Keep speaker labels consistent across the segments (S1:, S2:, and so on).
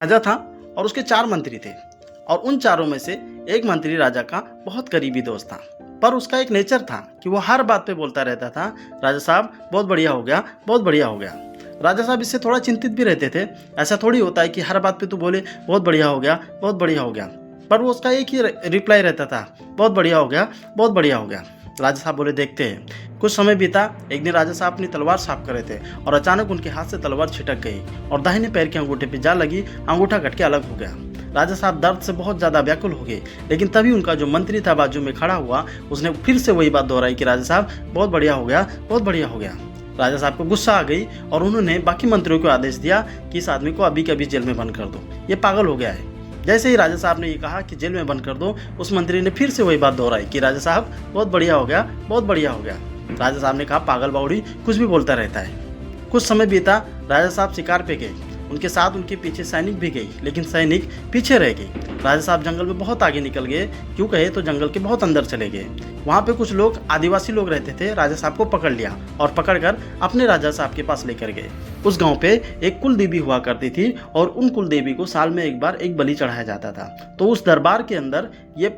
S1: राजा था और उसके 4 मंत्री थे और उन चारों में से एक मंत्री राजा का बहुत करीबी दोस्त था। पर उसका एक नेचर था कि वो हर बात पे बोलता रहता था, राजा साहब बहुत बढ़िया हो गया, बहुत बढ़िया हो गया। राजा साहब इससे थोड़ा चिंतित भी रहते थे। ऐसा थोड़ी होता है कि हर बात पे तू बोले बहुत बढ़िया हो गया, बहुत बढ़िया हो गया। पर वो उसका एक ही रिप्लाई रहता था, बहुत बढ़िया हो गया, बहुत बढ़िया हो गया। राजा साहब बोले देखते हैं। कुछ समय बीता। एक दिन राजा साहब अपनी तलवार साफ कर रहे थे और अचानक उनके हाथ से तलवार छिटक गई और दाहिने पैर के अंगूठे पे जा लगी। अंगूठा कट के अलग हो गया। राजा साहब दर्द से बहुत ज़्यादा व्याकुल हो गए, लेकिन तभी उनका जो मंत्री था बाजू में खड़ा हुआ, उसने फिर से वही बात दोहराई कि राजा साहब बहुत बढ़िया हो गया, बहुत बढ़िया हो गया। राजा साहब को गुस्सा आ गई और उन्होंने बाकी मंत्रियों को आदेश दिया कि इस आदमी को अभी के अभी जेल में बंद कर दो, ये पागल हो गया है। जैसे ही राजा साहब ने ये कहा कि जेल में बंद कर दो, उस मंत्री ने फिर से वही बात दोहराई कि राजा साहब बहुत बढ़िया हो गया, बहुत बढ़िया हो गया। राजा साहब ने कहा पागल बाउड़ी कुछ भी बोलता रहता है। कुछ समय बीता। राजा साहब शिकार पे गए, उनके साथ उनके पीछे सैनिक भी गई, लेकिन सैनिक पीछे रह गए। राजा साहब जंगल में बहुत आगे निकल गए, क्यों कहे तो जंगल के बहुत अंदर चले गए। वहाँ पे कुछ लोग आदिवासी लोग रहते थे। राजा साहब को पकड़ लिया और पकड़कर अपने राजा साहब के पास लेकर गए। उस गांव पे एक कुल देवी हुआ करती थी और उन कुल देवी को साल में एक बार एक बलि चढ़ाया जाता था। तो उस दरबार के अंदर ये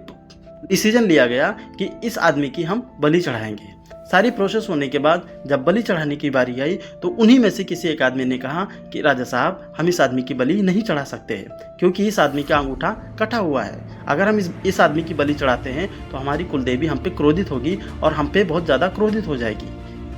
S1: डिसीजन लिया गया कि इस आदमी की हम बलि चढ़ाएंगे। सारी प्रोसेस होने के बाद जब बलि चढ़ाने की बारी आई तो उन्हीं में से किसी एक आदमी ने कहा कि राजा साहब हम इस आदमी की बलि नहीं चढ़ा सकते हैं, क्योंकि इस आदमी का अंगूठा कटा हुआ है। अगर हम इस आदमी की बलि चढ़ाते हैं तो हमारी कुलदेवी हम पे क्रोधित होगी और हम पे बहुत ज़्यादा क्रोधित हो जाएगी।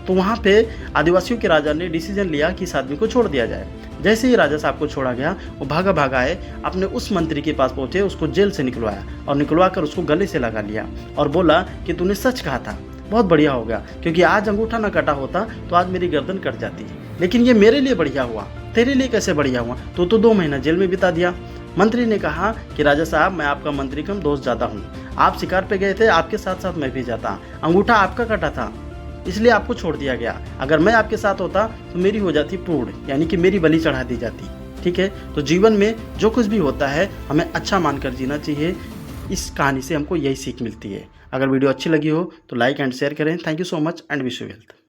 S1: तो वहाँ पे आदिवासियों के राजा ने डिसीजन लिया कि इस आदमी को छोड़ दिया जाए। जैसे ही राजा साहब को छोड़ा गया, वो भागा भागा आए, अपने उस मंत्री के पास पहुँचे, उसको जेल से निकलवाया और निकलवा कर उसको गले से लगा लिया और बोला कि तूने सच कहा था, बहुत बढ़िया हो गया, क्योंकि आज अंगूठा ना कटा होता तो आज मेरी गर्दन कट जाती, लेकिन ये मेरे लिए बढ़िया हुआ, तेरे लिए कैसे बढ़िया हुआ? तो 2 महीना जेल में बिता दिया। मंत्री ने कहा कि राजा साहब मैं आपका मंत्री कम दोस्त ज़्यादा हूँ, आप शिकार पे गए थे, आपके साथ साथ मैं भी जाता, अंगूठा आपका कटा था इसलिए आपको छोड़ दिया गया। अगर मैं आपके साथ होता तो मेरी हो जाती पूर्ण, यानी कि मेरी बलि चढ़ा दी जाती। ठीक है, तो जीवन में जो कुछ भी होता है हमें अच्छा मानकर जीना चाहिए। इस कहानी से हमको यही सीख मिलती है। अगर वीडियो अच्छी लगी हो तो लाइक एंड शेयर करें। Thank you so much and wish you health.